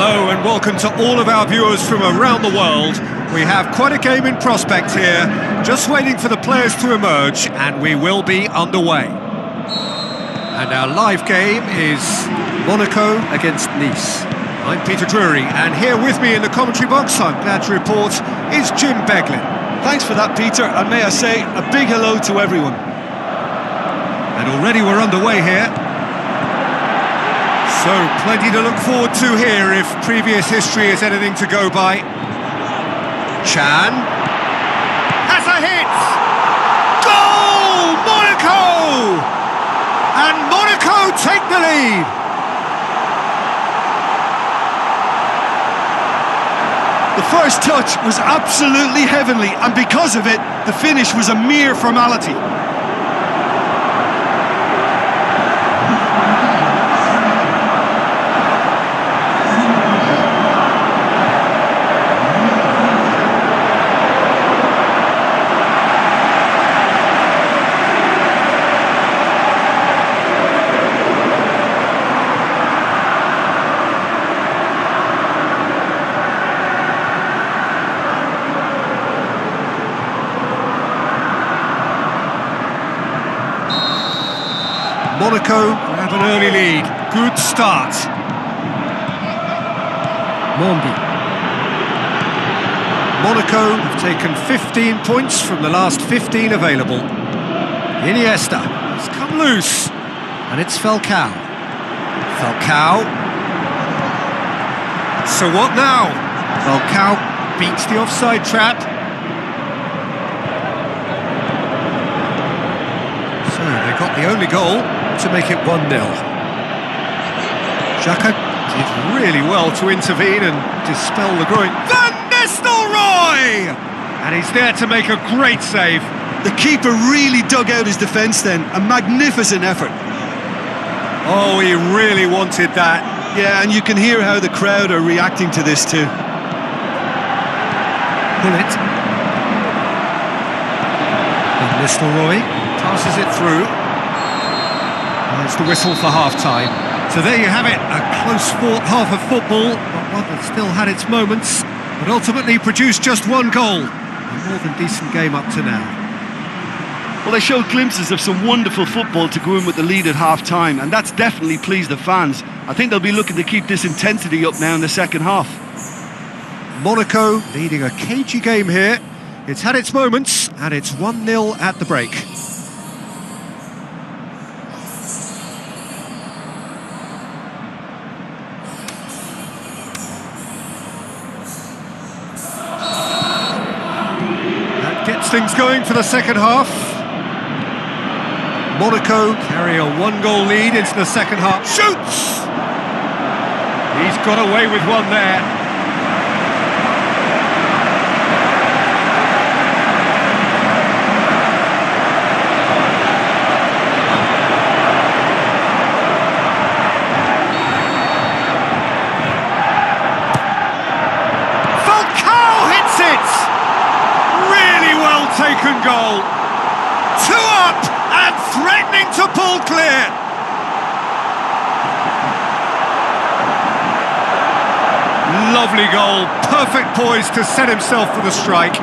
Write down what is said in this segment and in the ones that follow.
Hello and welcome to all of our viewers from around the world. We have quite a game in prospect here, just waiting for the players to emerge, and we will be underway. And our live game is Monaco against Nice. I'm Peter Drury, and here with me in the commentary box, I'm glad to report, is Jim Beglin. Thanks for that, Peter, and may I say a big hello to everyone. And already we're underway here. So, plenty to look forward to here if previous history is anything to go by. Chan has a hit! Goal! Monaco! And Monaco take the lead! The first touch was absolutely heavenly, and because of it, the finish was a mere formality. Monaco have an early lead. Good start. Mondi. Monaco have taken 15 points from the last 15 available. Iniesta has come loose. And it's Falcao. Falcao. So what now? Falcao beats the offside trap. So they got the only goal to make it 1-0. Xhaka did really well to intervene and dispel the groin. Van Nistelrooy! And he's there to make a great save. The keeper really dug out his defence then. A magnificent effort. Oh, he really wanted that. Yeah, and you can hear how the crowd are reacting to this too. Bullet. Van Nistelrooy passes it through. There's the whistle for half-time. So there you have it, a close-fought half of football, but one that still had its moments, but ultimately produced just one goal. A more than decent game up to now. Well, they showed glimpses of some wonderful football to go in with the lead at half-time, and that's definitely pleased the fans. I think they'll be looking to keep this intensity up now in the second half. Monaco leading a cagey game here. It's had its moments, and it's 1-0 at the break. Gets things going for the second half. Monaco carry a one-goal lead into the second half. Shoots! He's got away with one there. Taken goal. 2 up and threatening to pull clear. Lovely goal, perfect poise to set himself for the strike.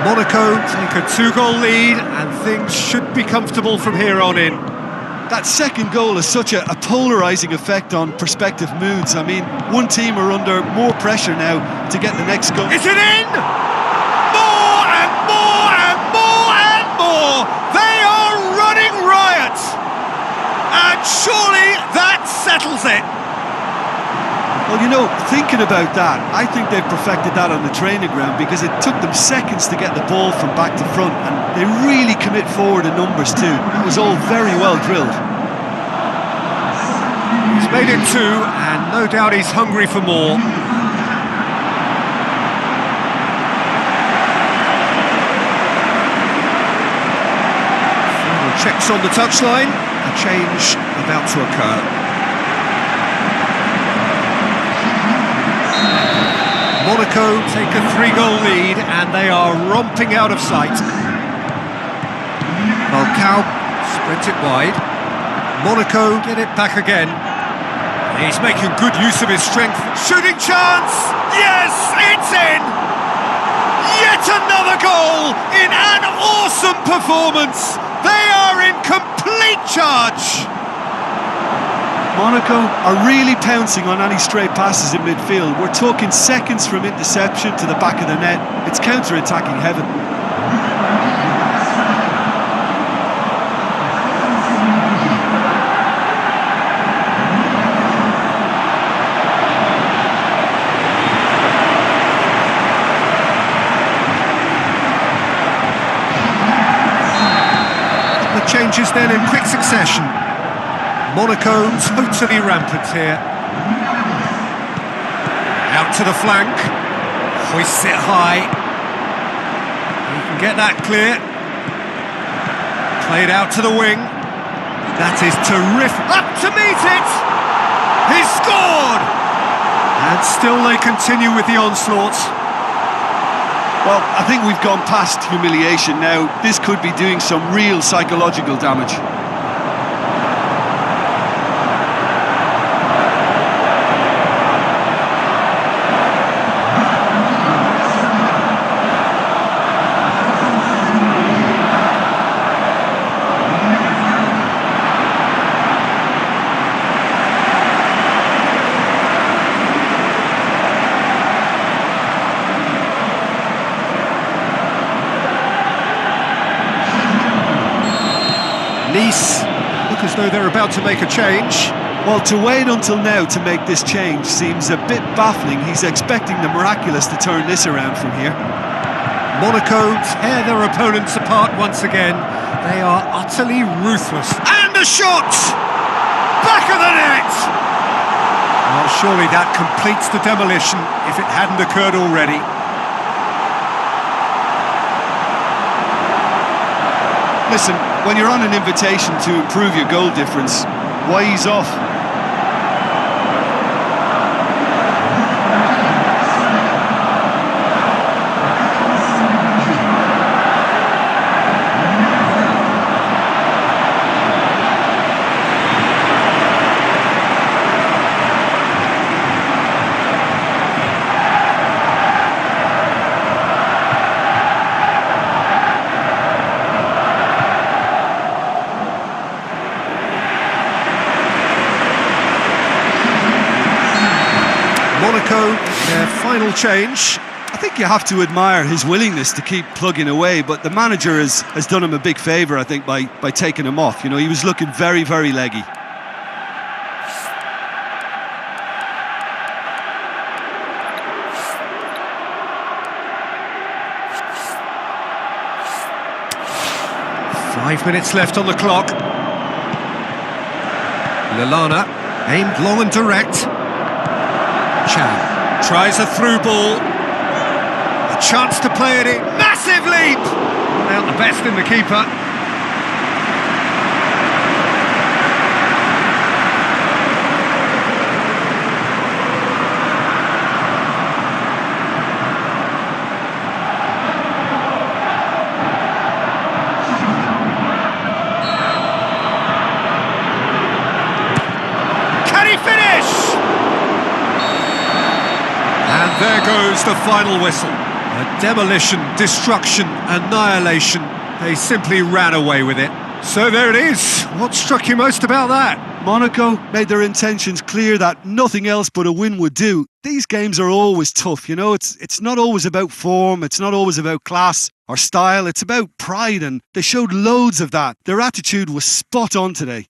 Monaco take a 2-goal lead and things should be comfortable from here on in. That second goal has such a polarising effect on prospective moods. I mean, one team are under more pressure now to get the next goal. Is it in? More and more and more and more! They are running riot! And surely that settles it! Well, you know, thinking about that, I think they've perfected that on the training ground because it took them seconds to get the ball from back to front, and they really commit forward in numbers too. It was all very well drilled. He's made it 2, and no doubt he's hungry for more. Checks on the touchline, a change about to occur. Monaco take a 3-goal lead and they are romping out of sight. Falcao spreads it wide. Monaco get it back again. He's making good use of his strength. Shooting chance! Yes, it's in! Yet another goal in an awesome performance! They are in complete charge! Monaco are really pouncing on any stray passes in midfield. We're talking seconds from interception to the back of the net. It's counter-attacking heaven. Changes then in quick succession. Monaco totally rampant here. Out to the flank. Hoists it high. He can get that clear. Played out to the wing. That is terrific. Up to meet it! He's scored! And still they continue with the onslaught. Well, I think we've gone past humiliation now. This could be doing some real psychological damage. Nice look as though they're about to make a change. Well, to wait until now to make this change seems a bit baffling. He's expecting the miraculous to turn this around from here. Monaco tear their opponents apart once again. They are utterly ruthless. And a shot! Back of the net! Well, surely that completes the demolition if it hadn't occurred already. Listen, when you're on an invitation to improve your goal difference, why ease off? Monaco, their final change. I think you have to admire his willingness to keep plugging away, but the manager has done him a big favour, I think, by taking him off. You know, he was looking very, very leggy. Five minutes left on the clock. Lallana aimed long and direct. Chan tries a through ball. A chance to play it in. Massive leap! Out the best in the keeper. Can he finish? And there goes the final whistle. A demolition, destruction, annihilation. They simply ran away with it. So there it is. What struck you most about that? Monaco made their intentions clear that nothing else but a win would do. These games are always tough, you know, it's not always about form, it's not always about class or style, it's about pride, and they showed loads of that. Their attitude was spot on today.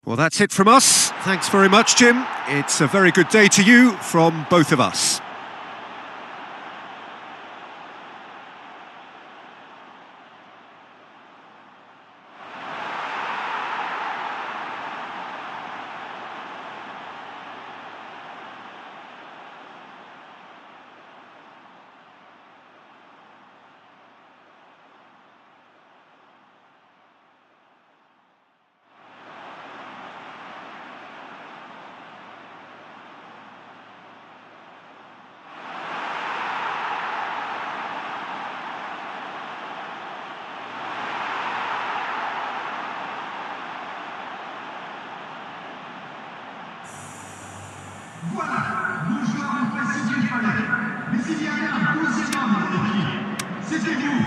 Well, that's it from us. Thanks very much, Jim. It's a very good day to you from both of us. Voilà, nos joueurs ont passé du travail. Mais il y avait un deuxième homme dans l'équipe. C'était vous.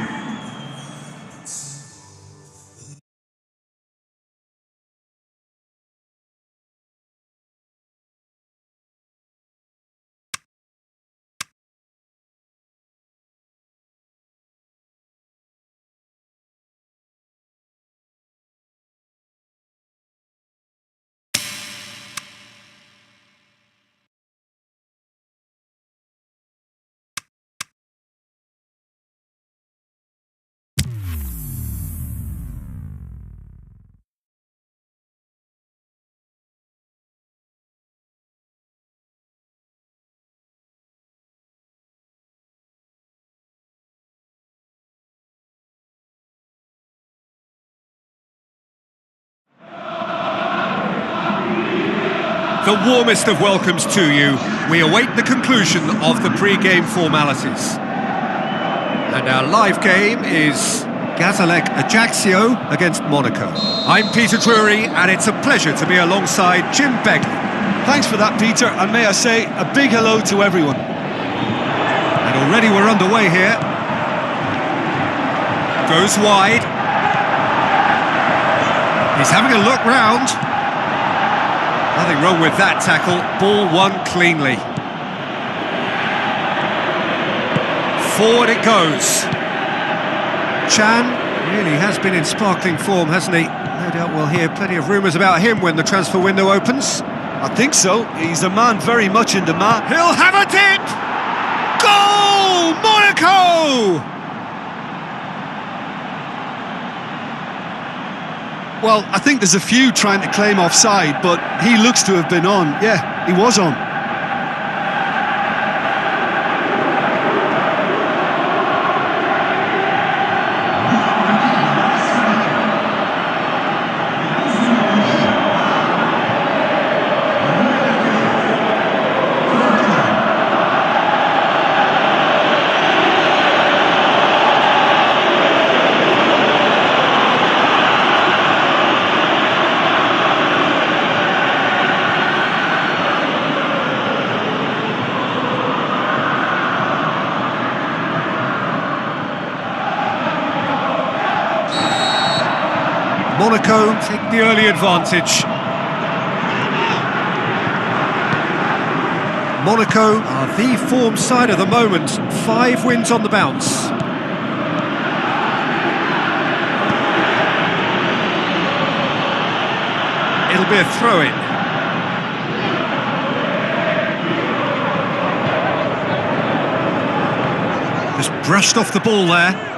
The warmest of welcomes to you. We await the conclusion of the pre-game formalities. And our live game is Gazalec Ajaccio against Monaco. I'm Peter Drury, and it's a pleasure to be alongside Jim Begley. Thanks for that, Peter, and may I say a big hello to everyone. And already we're underway here. Goes wide. He's having a look round. Nothing wrong with that tackle. Ball won cleanly. Forward it goes. Chan really has been in sparkling form, hasn't he? No doubt we'll hear plenty of rumours about him when the transfer window opens. I think so. He's a man very much in demand. He'll have a dip! Goal! Monaco! Well, I think there's a few trying to claim offside, but he looks to have been on. Yeah, he was on. Monaco take the early advantage. Monaco are the form side of the moment. 5 wins on the bounce. It'll be a throw-in. Just brushed off the ball there.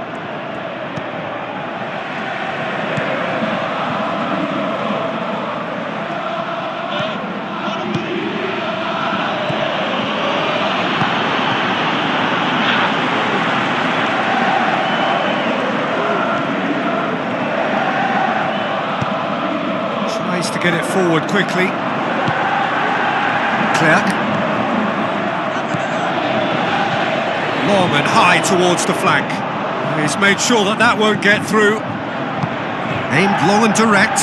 To get it forward quickly. Clerc. Long and high towards the flank. He's made sure that that won't get through. Aimed long and direct.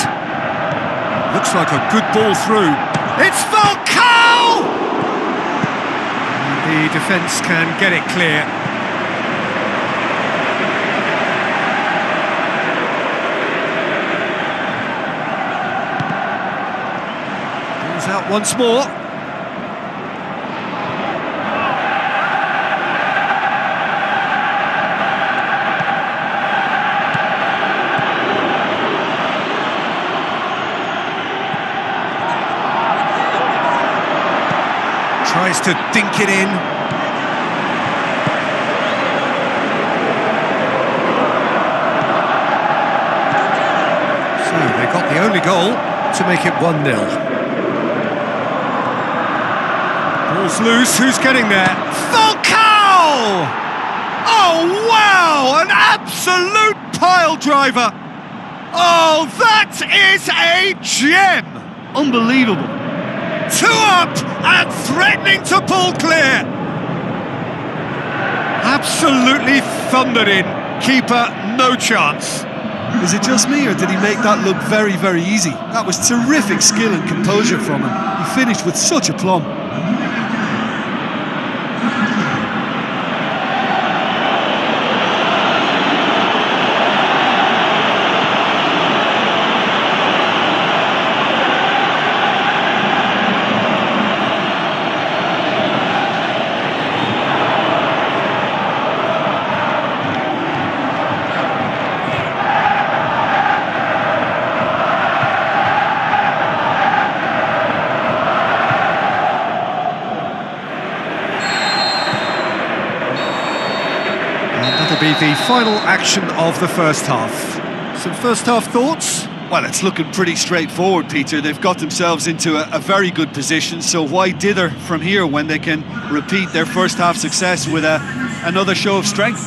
Looks like a good ball through. It's Falcao! The defence can get it clear. Out once more. Tries to dink it in. So they got the only goal to make it 1-0. Ball's loose, who's getting there? Falcao! Oh, wow! An absolute pile driver! Oh, that is a gem! Unbelievable. 2 up and threatening to pull clear. Absolutely thundered in. Keeper, no chance. Is it just me, or did he make that look very, very easy? That was terrific skill and composure from him. He finished with such aplomb. be the final action of the first half. Some first half thoughts? Well, it's looking pretty straightforward, Peter. They've got themselves into a very good position, so why dither from here when they can repeat their first half success with another show of strength?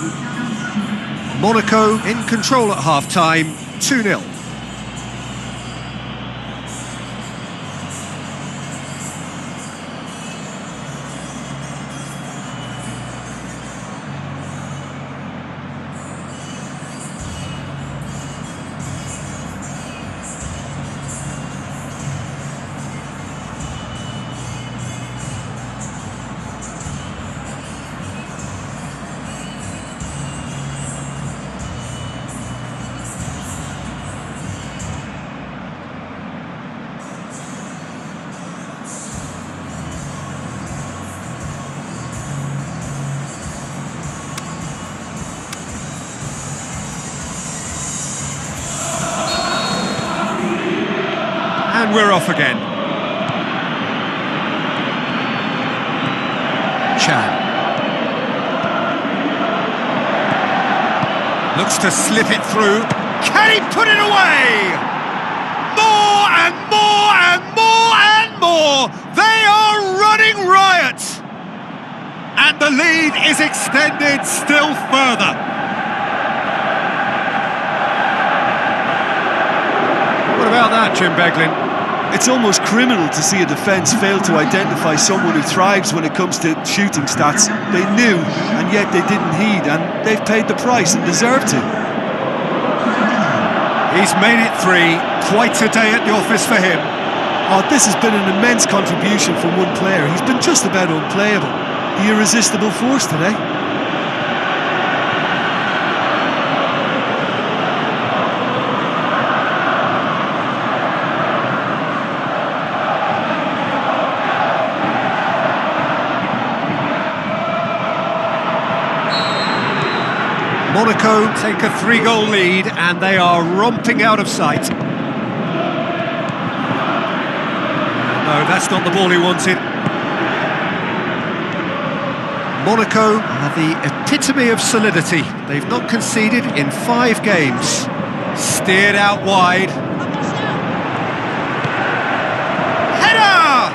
Monaco in control at half-time, 2-0. And we're off again. Chan. Looks to slip it through. Can he put it away? More and more and more and more. They are running riot. And the lead is extended still further. What about that, Jim Beglin? It's almost criminal to see a defence fail to identify someone who thrives when it comes to shooting stats. They knew, and yet they didn't heed, and they've paid the price and deserve to. He's made it 3, quite a day at the office for him. Oh, this has been an immense contribution from one player. He's been just about unplayable. The irresistible force today. Monaco take a 3-goal lead and they are romping out of sight. No, that's not the ball he wanted. Monaco are the epitome of solidity. They've not conceded in 5 games. Steered out wide. Header!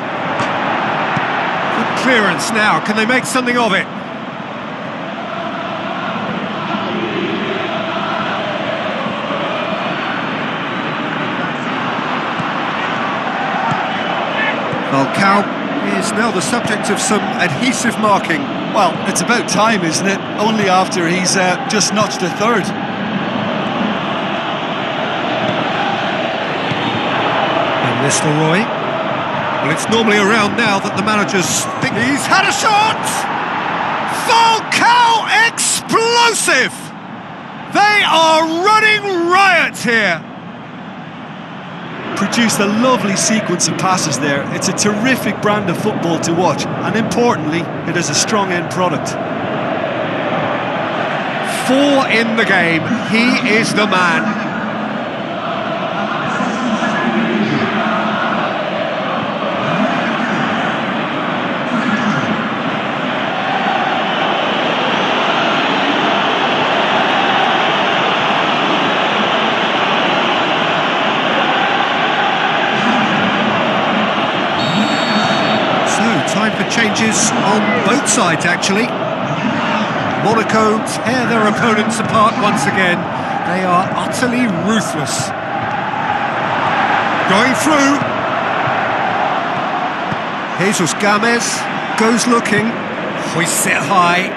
Good clearance now. Can they make something of it? Falcao is now the subject of some adhesive marking. Well, it's about time, isn't it? Only after he's just notched a third. And Nistelrooy. Well, it's normally around now that the managers think he's had a shot! Falcao explosive! They are running riot here! Produced a lovely sequence of passes there. It's a terrific brand of football to watch, and importantly, it is a strong end product. 4 in the game. He is the man. Time for changes on both sides, actually. Monaco tear their opponents apart once again. They are utterly ruthless. Going through. Jesus Gomez goes looking. Hoists it high.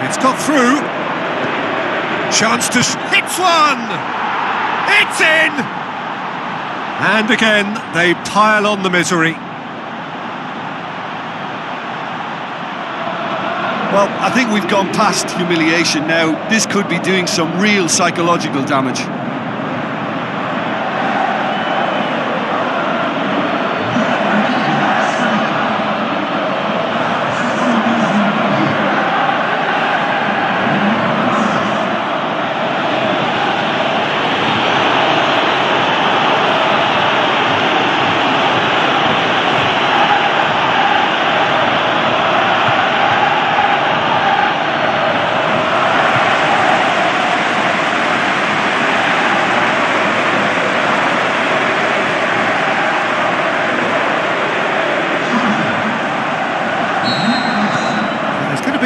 It's got through. Chance to hits one. It's in. And again, they pile on the misery. Well, I think we've gone past humiliation now. This could be doing some real psychological damage.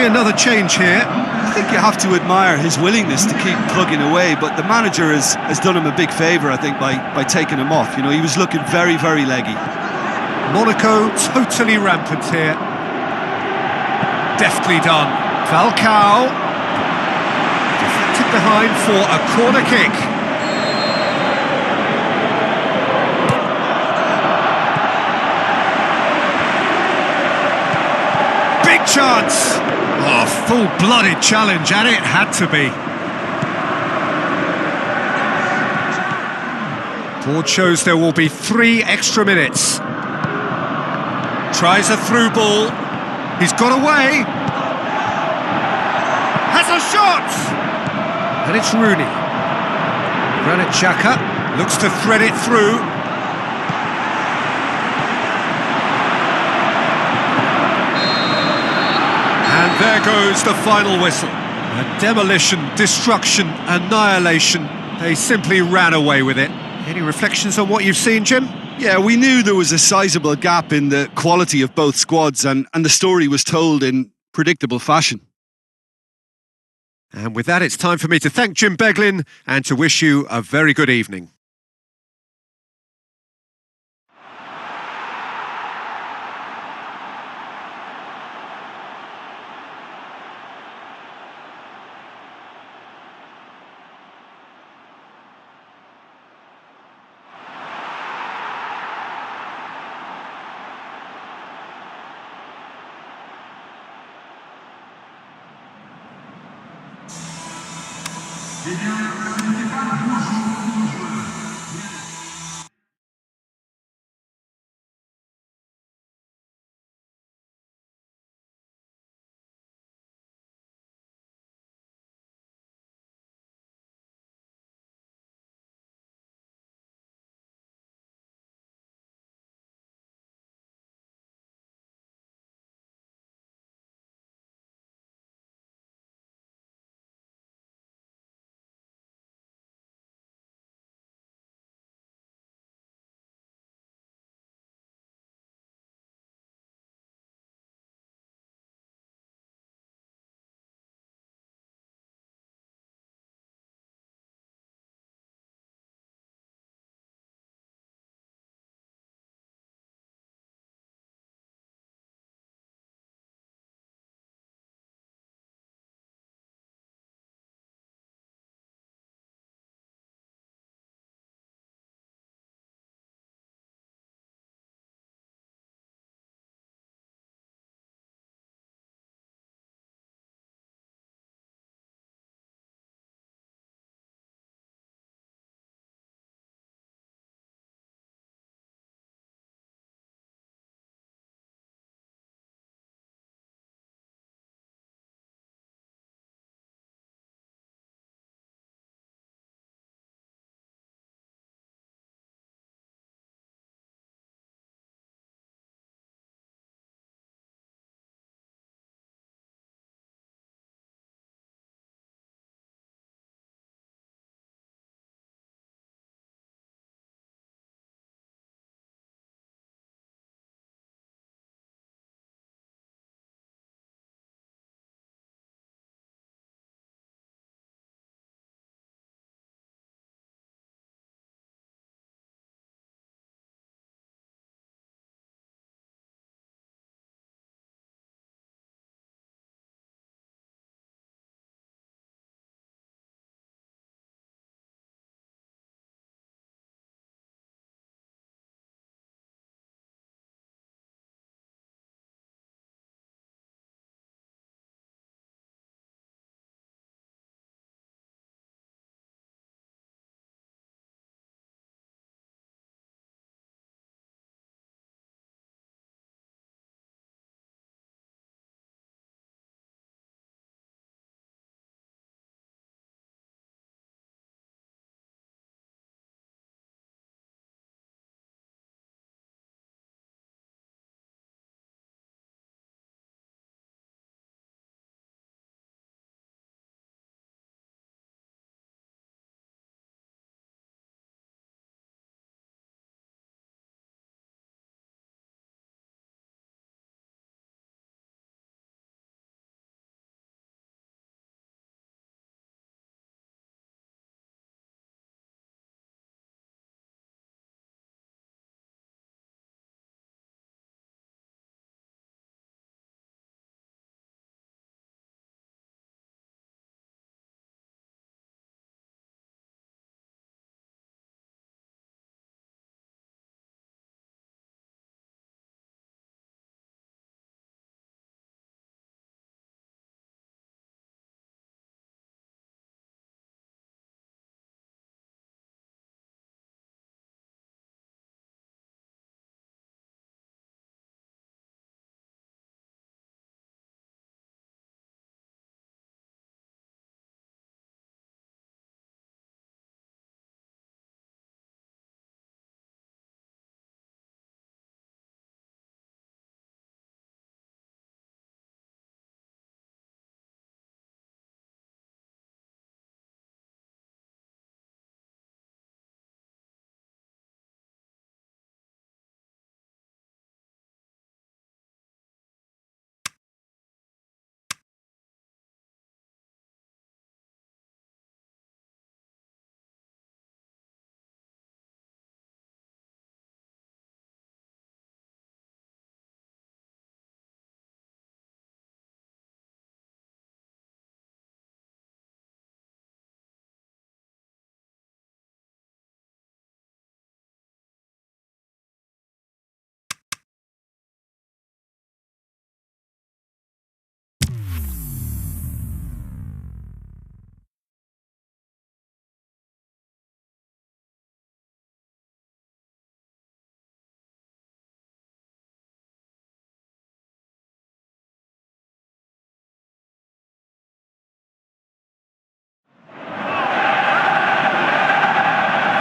be another change here. I think you have to admire his willingness to keep plugging away, but the manager has done him a big favour, I think, by taking him off. You know, he was looking very, very leggy. Monaco totally rampant here. Deftly done. Falcao. Deflected behind for a corner kick. Big chance. Oh, full-blooded challenge, and it had to be. Board shows there will be 3 extra minutes. Tries a through ball. He's got away. Has a shot! And it's Rooney. Granit Xhaka looks to thread it through. And there goes the final whistle. A demolition, destruction, annihilation. They simply ran away with it. Any reflections on what you've seen, Jim? Yeah, we knew there was a sizable gap in the quality of both squads, and the story was told in predictable fashion. And with that, it's time for me to thank Jim Beglin and to wish you a very good evening. Eh bien, ce n'était pas le bonjour.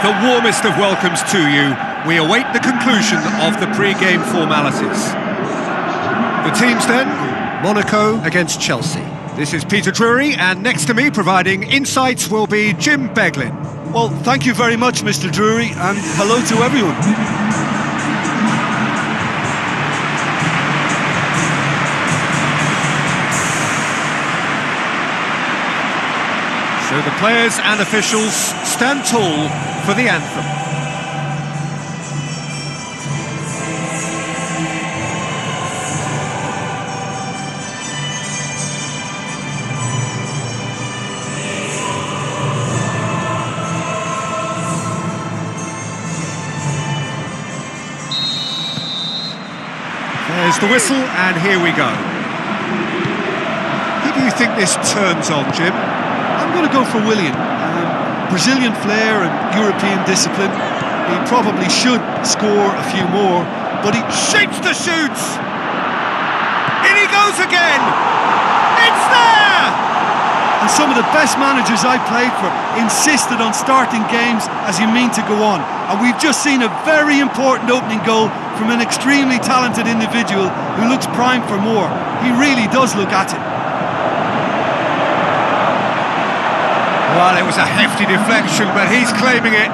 the warmest of welcomes to you. We await the conclusion of the pre-game formalities. The teams then, Monaco against Chelsea. This is Peter Drury, and next to me providing insights will be Jim Beglin. Well, thank you very much, Mr. Drury, and hello to everyone. So the players and officials stand tall for the anthem. There's the whistle, and here we go. Who do you think this turns on, Jim? I'm going to go for Willian. Brazilian flair and European discipline. He probably should score a few more, but he shapes the shoots! In he goes again! It's there! And some of the best managers I played for insisted on starting games as you mean to go on. And we've just seen a very important opening goal from an extremely talented individual who looks primed for more. He really does look at it. Well, it was a hefty deflection, but he's claiming it.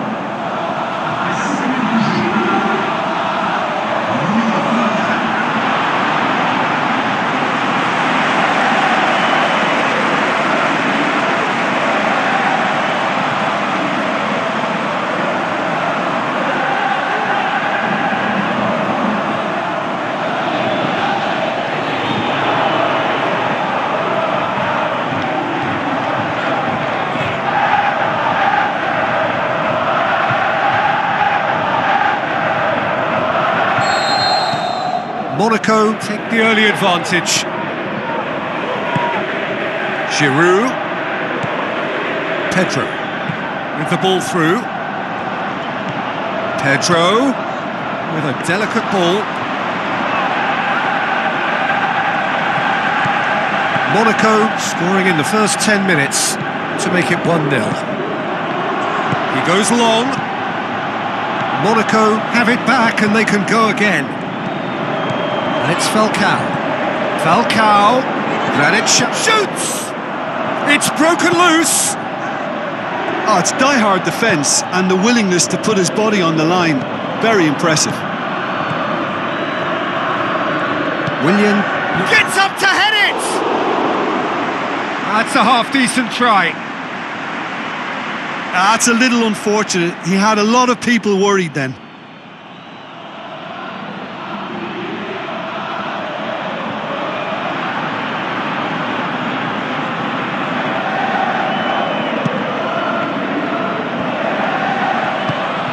Monaco take the early advantage. Giroud. Pedro with the ball through. Pedro with a delicate ball. Monaco scoring in the first 10 minutes to make it 1-0. He goes long. Monaco have it back and they can go again. And it's Falcao. Falcao. Granit shoots! It's broken loose! Oh, it's die-hard defence and the willingness to put his body on the line. Very impressive. Willian gets up to head it! That's a half-decent try. That's a little unfortunate. He had a lot of people worried then.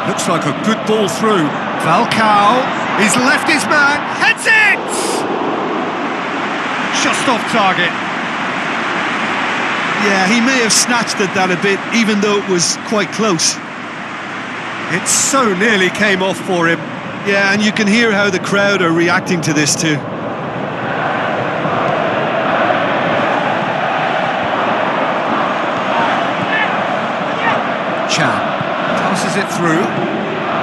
Looks like a good ball through. Falcao, he's left his man, heads it! Just off target. Yeah, he may have snatched at that a bit, even though it was quite close. It so nearly came off for him. Yeah, and you can hear how the crowd are reacting to this too. Chan passes it through.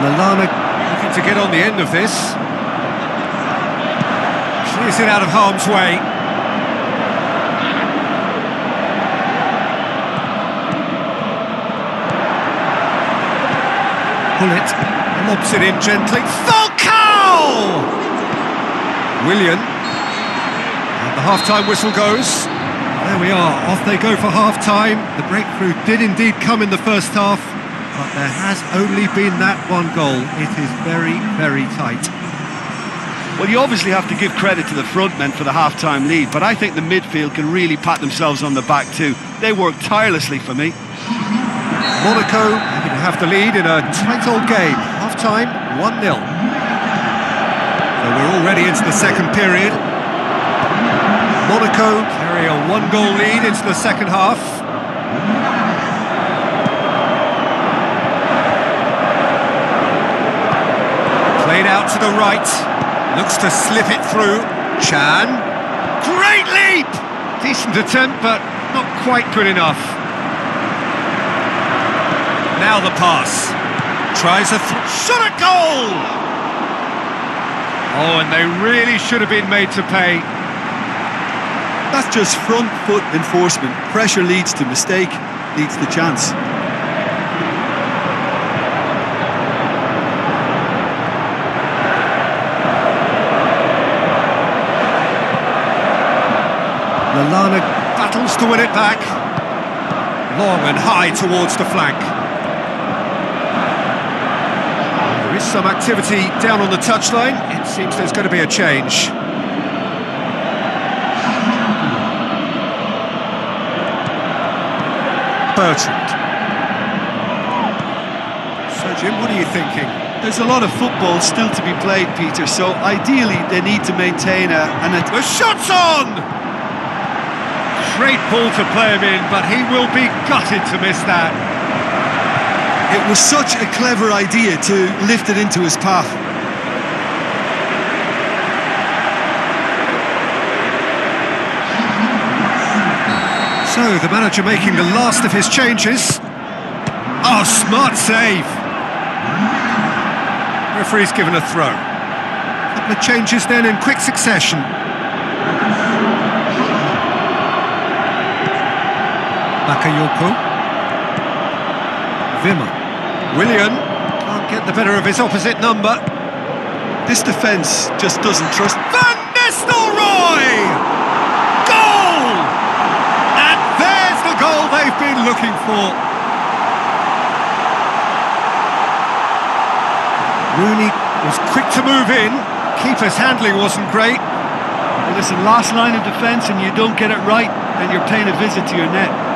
Lallana looking to get on the end of this. Clears it out of harm's way. Pullet lobs it in gently. Falcao! Willian. And the half-time whistle goes. There we are, off they go for half-time. The breakthrough did indeed come in the first half, but there has only been that one goal. It is very, very tight. Well, you obviously have to give credit to the front men for the half-time lead, but I think the midfield can really pat themselves on the back too. They worked tirelessly for me. Monaco happy to have the lead in a tight old game. Half-time, 1-0. So we're already into the second period. Monaco carry a one-goal lead into the second half. Played out to the right, looks to slip it through. Chan, great leap! Decent attempt, but not quite good enough. Now the pass. Tries a shot at goal! Oh, and they really should have been made to pay. That's just front foot enforcement. Pressure leads to mistake, leads to chance. Lallana battles to win it back. Long and high towards the flank. There is some activity down on the touchline. It seems there's going to be a change. Bertrand. So, Jim, what are you thinking? There's a lot of football still to be played, Peter, so ideally they need to maintain The shot's on! Great ball to play him in, but he will be gutted to miss that. It was such a clever idea to lift it into his path. So, the manager making the last of his changes. Oh, smart save. Referee's given a throw. A couple of changes then in quick succession. Bakayoko. Wimmer. Willian can't get the better of his opposite number. This defence just doesn't trust... Van Nistelrooy! Goal! And there's the goal they've been looking for. Rooney was quick to move in. Keeper's handling wasn't great. Well, listen, last line of defence and you don't get it right, then you're paying a visit to your net.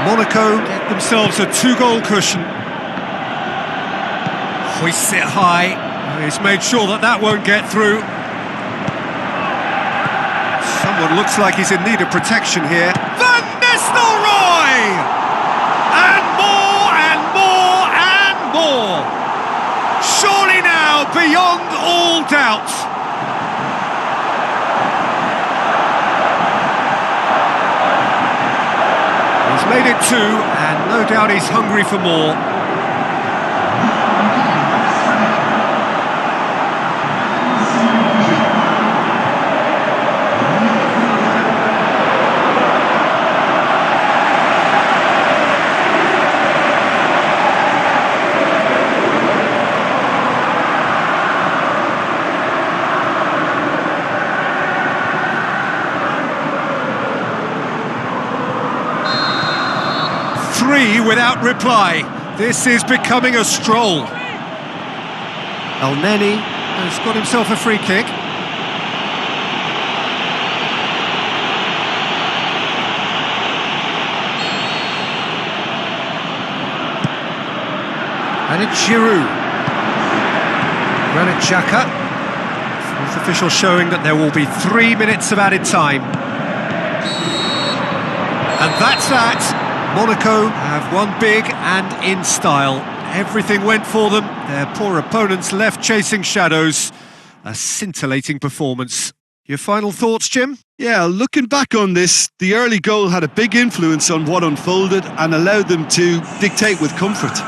Monaco get themselves a 2-goal cushion. Hoists it high. He's made sure that won't get through. Someone looks like he's in need of protection here. Van Nistelrooy! And more and more and more. Surely now beyond all doubt. Made it 2, and no doubt he's hungry for more. Three without reply. This is becoming a stroll. El Neni has got himself a free kick. And it's Giroud. Granit Xhaka. Fourth official showing that there will be 3 minutes of added time. And that's that. Monaco have won big and in style. Everything went for them. Their poor opponents left chasing shadows. A scintillating performance. Your final thoughts, Jim? Yeah, looking back on this, the early goal had a big influence on what unfolded and allowed them to dictate with comfort.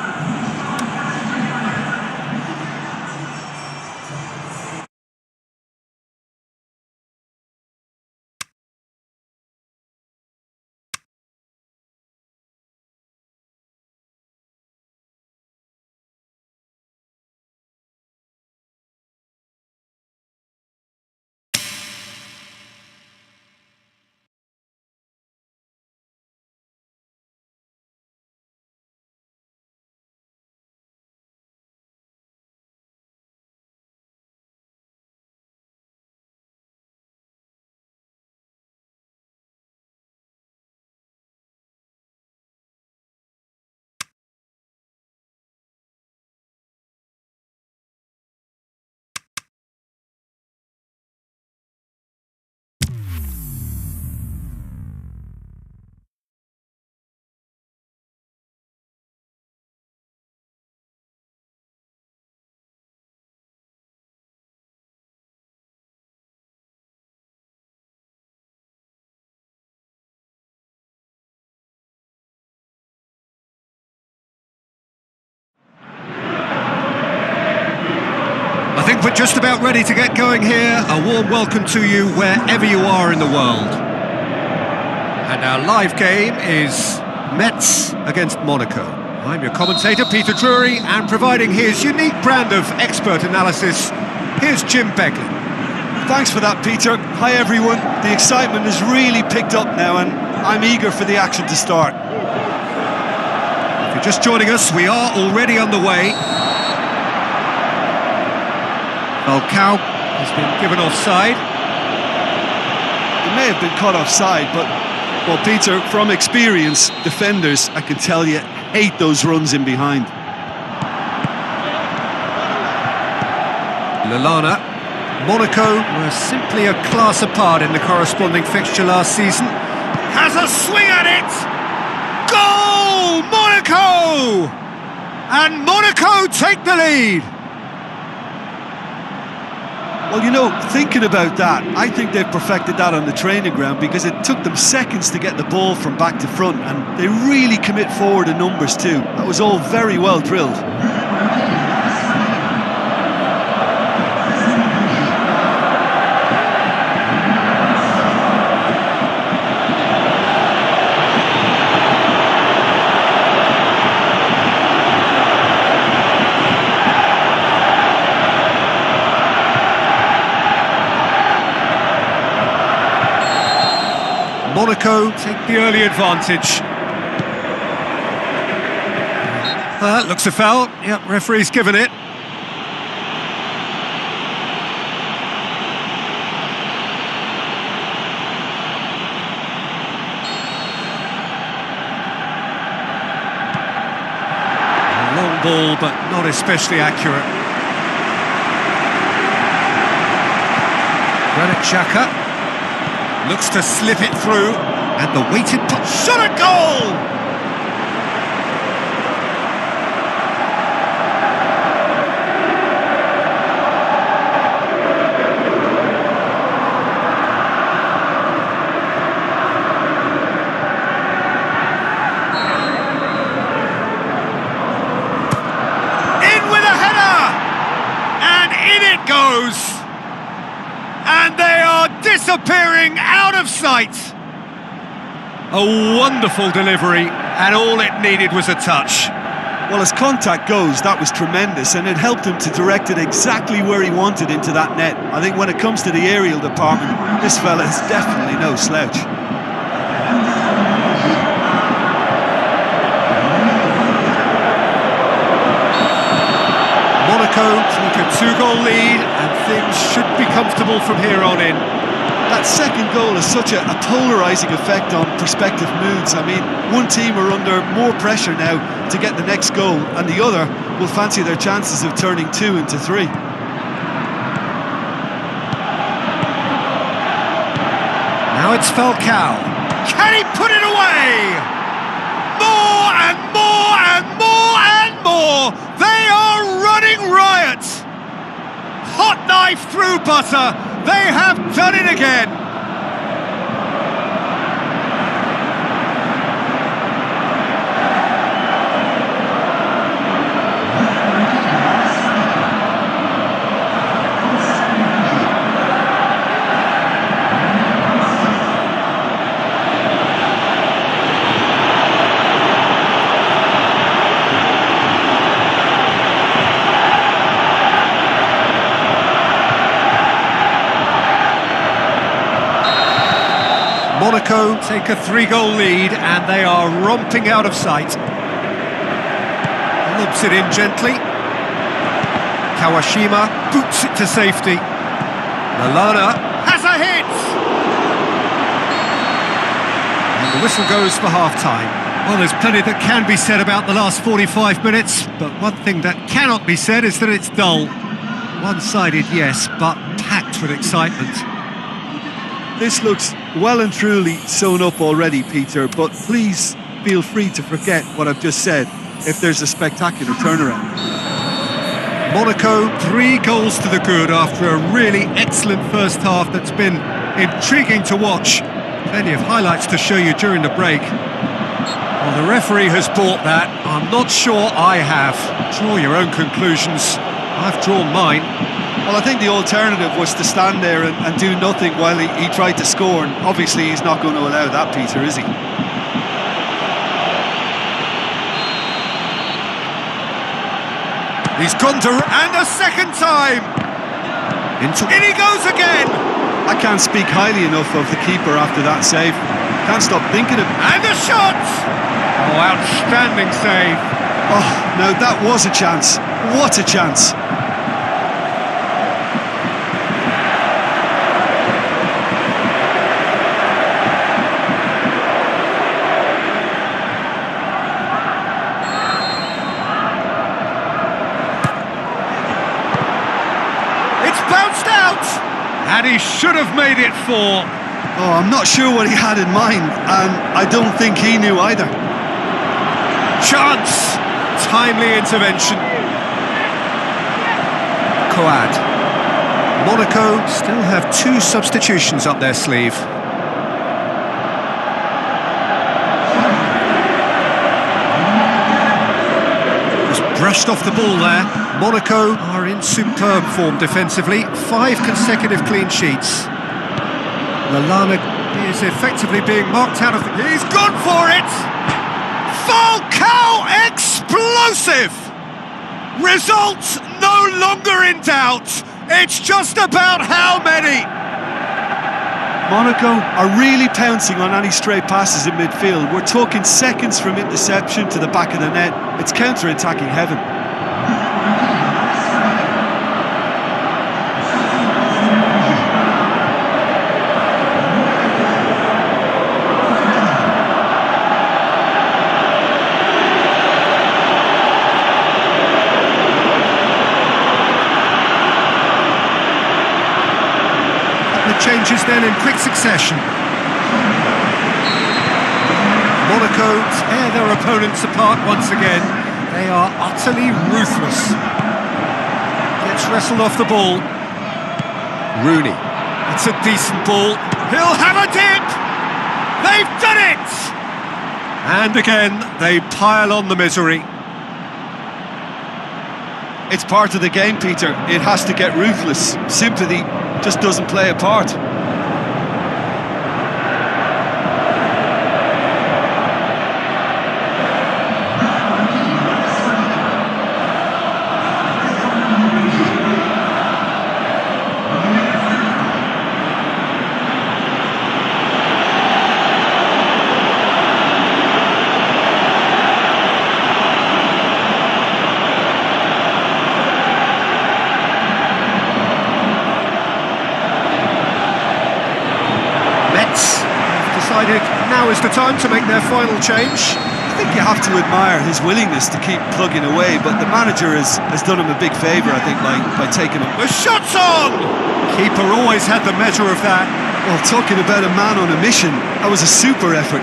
we're just about ready to get going here. A warm welcome to you wherever you are in the world. And our live game is Metz against Monaco. I'm your commentator, Peter Drury, and providing his unique brand of expert analysis, here's Jim Beglin. Thanks for that, Peter. Hi, everyone. The excitement has really picked up now, and I'm eager for the action to start. If you're just joining us, we are already underway. Falcao has been given offside. It may have been caught offside, but, well, Peter, from experience, defenders, I can tell you, hate those runs in behind. Lallana. Monaco were simply a class apart in the corresponding fixture last season. Has a swing at it! Goal! Monaco! And Monaco take the lead! Well, you know, thinking about that, I think they've perfected that on the training ground because it took them seconds to get the ball from back to front, and they really commit forward in numbers too. That was all very well drilled. Monaco take the early advantage. Looks a foul. Yep, referee's given it. A long ball, but not especially accurate. Granit Xhaka looks to slip it through, and the weighted shot at goal! In with a header! And in it goes! And they are disappearing out of sight. A wonderful delivery, and all it needed was a touch. Well, as contact goes, that was tremendous, and it helped him to direct it exactly where he wanted into that net. I think when it comes to the aerial department, this fella is definitely no slouch. Monaco take a 2-goal lead, and things should be comfortable from here on in. That second goal has such a polarising effect on prospective moods. I mean, one team are under more pressure now to get the next goal, and the other will fancy their chances of turning 2 into 3. Now it's Falcao. Can he put it away? More and more and more and more! They are running riot! Hot knife through butter! They have done it again! Monaco take a 3-goal lead, and they are romping out of sight. Lobs it in gently. Kawashima boots it to safety. Lallana has a hit! And the whistle goes for half-time. Well, there's plenty that can be said about the last 45 minutes, but one thing that cannot be said is that it's dull. One-sided, yes, but packed with excitement. This looks well and truly sewn up already, Peter, but please feel free to forget what I've just said if there's a spectacular turnaround. Monaco, 3 goals to the good after a really excellent first half that's been intriguing to watch. Plenty of highlights to show you during the break. Well, the referee has bought that. I'm not sure I have. Draw your own conclusions. I've drawn mine. Well, I think the alternative was to stand there and do nothing while he tried to score, and obviously he's not going to allow that, Peter, is he? He's gone to... And a second time! In he goes again! I can't speak highly enough of the keeper after that save. Can't stop thinking of... And a shot! Oh, outstanding save. Oh, no, that was a chance. What a chance. It's bounced out! And he should have made it 4. Oh, I'm not sure what he had in mind, and I don't think he knew either. Chance! Timely intervention. Coad. Monaco still have 2 substitutions up their sleeve. Just brushed off the ball there. Monaco are in superb form defensively. 5 consecutive clean sheets. Lallana is effectively being marked out of the... He's gone for it! Falcao explosive! Results no longer in doubt. It's just about how many. Monaco are really pouncing on any stray passes in midfield. We're talking seconds from interception to the back of the net. It's counter-attacking heaven. Changes then in quick succession. Monaco tear their opponents apart once again. They are utterly ruthless. Gets wrestled off the ball. Rooney. It's a decent ball. He'll have a dip! They've done it! And again, they pile on the misery. It's part of the game, Peter. It has to get ruthless. Sympathy just doesn't play a part. Now is the time to make their final change. I think you have to admire his willingness to keep plugging away, but the manager has done him a big favour, I think, by taking him. The shot's on! Keeper always had the measure of that. Well, talking about a man on a mission, that was a super effort.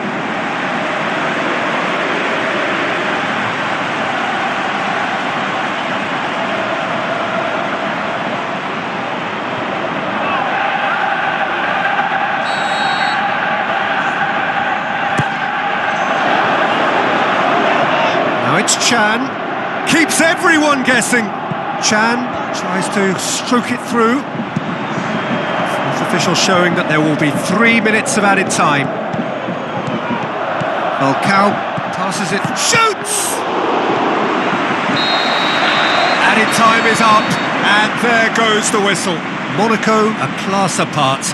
It's Chan, keeps everyone guessing. Chan tries to stroke it through. Fourth official showing that there will be 3 minutes of added time. Falcao passes it, shoots! Added time is up, and there goes the whistle. Monaco, a class apart.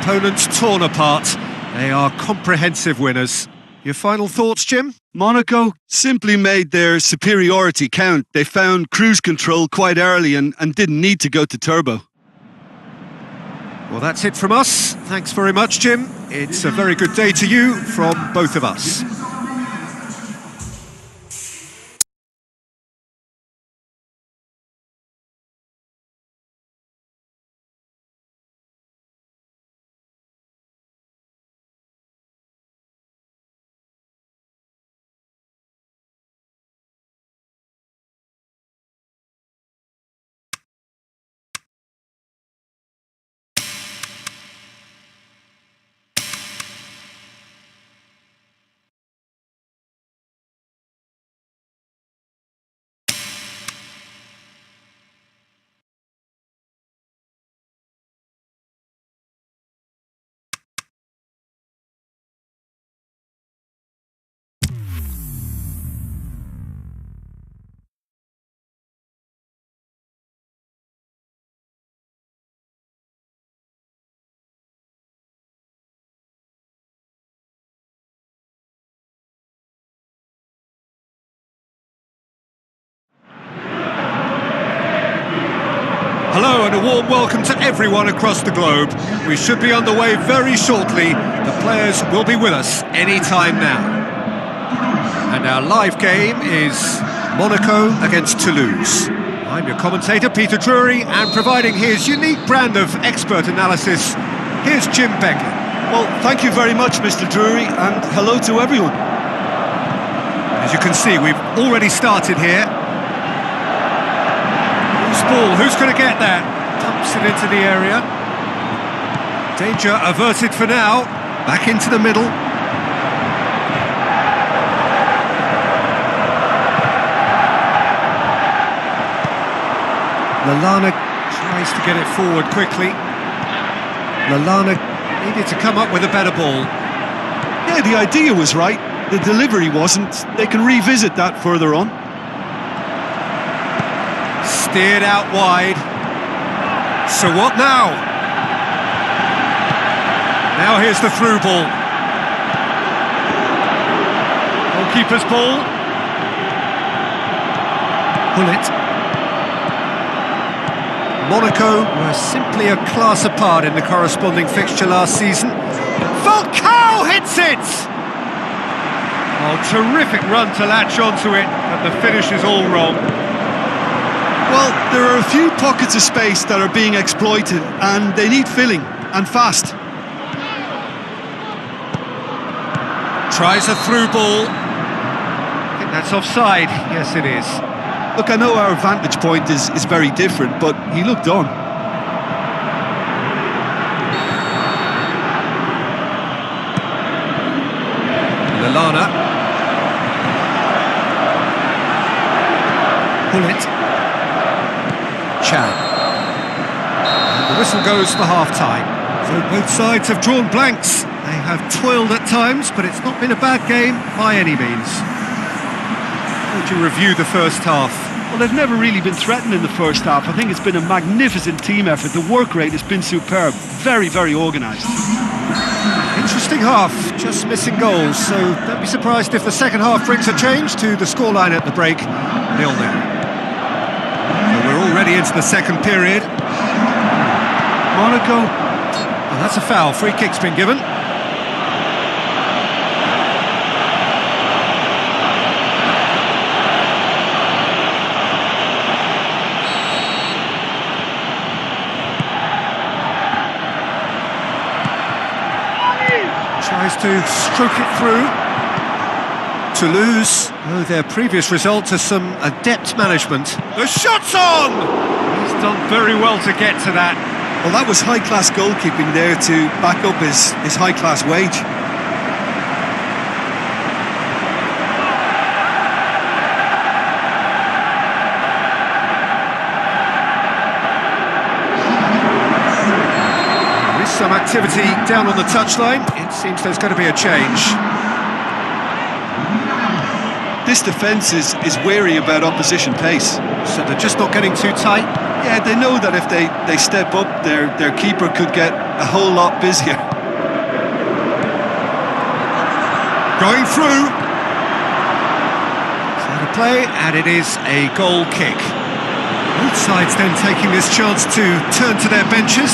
Opponents torn apart. They are comprehensive winners. Your final thoughts, Jim? Monaco simply made their superiority count. They found cruise control quite early and didn't need to go to turbo. Well, that's it from us. Thanks very much, Jim. It's a very good day to you from both of us. Hello and a warm welcome to everyone across the globe. We should be underway very shortly. The players will be with us any time now. And our live game is Monaco against Toulouse. I'm your commentator, Peter Drury, and providing his unique brand of expert analysis, here's Jim Begley. Well, thank you very much, Mr. Drury, and hello to everyone. As you can see, we've already started here. Loose ball, who's going to get that? Dumps it into the area. Danger averted for now. Back into the middle. Lallana tries to get it forward quickly. Lallana needed to come up with a better ball. Yeah, the idea was right. The delivery wasn't. They can revisit that further on. Steered out wide. So what now? Now here's the through ball. Goalkeeper's ball. Pull it. Monaco were simply a class apart in the corresponding fixture last season. Falcao hits it! Oh, terrific run to latch onto it, but the finish is all wrong. Well, there are a few pockets of space that are being exploited, and they need filling, and fast. Tries a through ball. I think that's offside. Yes, it is. Look, I know our vantage point is very different, but he looked on. Lallana. Pull it. Chan. And the whistle goes for half-time. So both sides have drawn blanks. They have toiled at times, but it's not been a bad game by any means. How would you review the first half? Well, they've never really been threatened in the first half. I think it's been a magnificent team effort. The work rate has been superb. Very, very organised. Interesting half, just missing goals, so don't be surprised if the second half brings a change to the scoreline at the break, 0-0. So we're already into the second period. Monaco. And that's a foul, free kick's been given. Tries to stroke it through. Toulouse owe their previous result to some adept management. The shot's on! He's done very well to get to that. Well, that was high-class goalkeeping there to back up his high-class wage. Some activity down on the touchline. It seems there's going to be a change. This defence is wary about opposition pace. So they're just not getting too tight? Yeah, they know that if they step up, their keeper could get a whole lot busier. Going through. So the play, and it is a goal kick. Both sides then taking this chance to turn to their benches.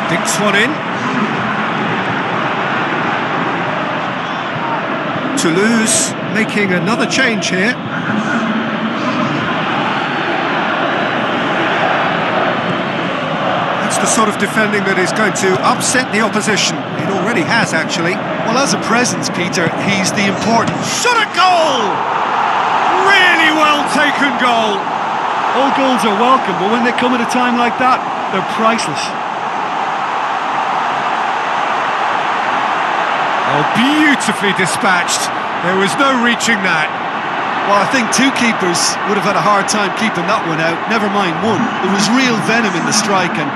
Dinks one in. Toulouse making another change here. That's the sort of defending that is going to upset the opposition. It already has, actually. Well, as a presence, Peter, he's the important... Shot at goal! Really well taken goal. All goals are welcome, but when they come at a time like that, they're priceless. Oh, beautifully dispatched. There was no reaching that. Well, I think two keepers would have had a hard time keeping that one out, never mind one. There was real venom in the strike and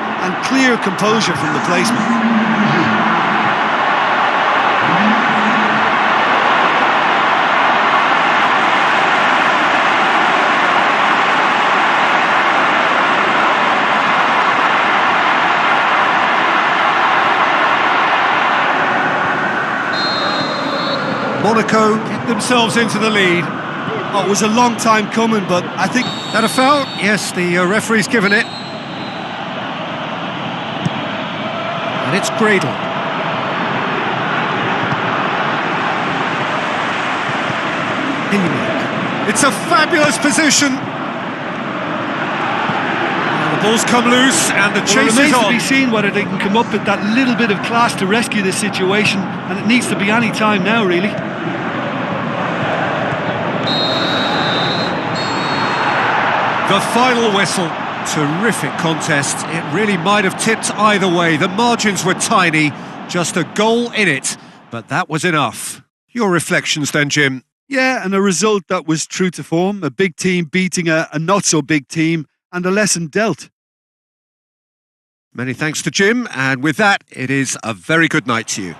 clear composure from the placement. Monaco get themselves into the lead. Oh, it was a long time coming, but I think... That a foul? Yes, the referee's given it. And it's Gradle. It's a fabulous position. And the ball's come loose and the chase Well, it is remains to on. be seen whether they can come up with that little bit of class to rescue this situation, and it needs to be any time now, really. The final whistle. Terrific contest. It really might have tipped either way. The margins were tiny, just a goal in it, but that was enough. Your reflections then, Jim? Yeah, and a result that was true to form, a big team beating a not-so-big team, and a lesson dealt. Many thanks to Jim, and with that, it is a very good night to you.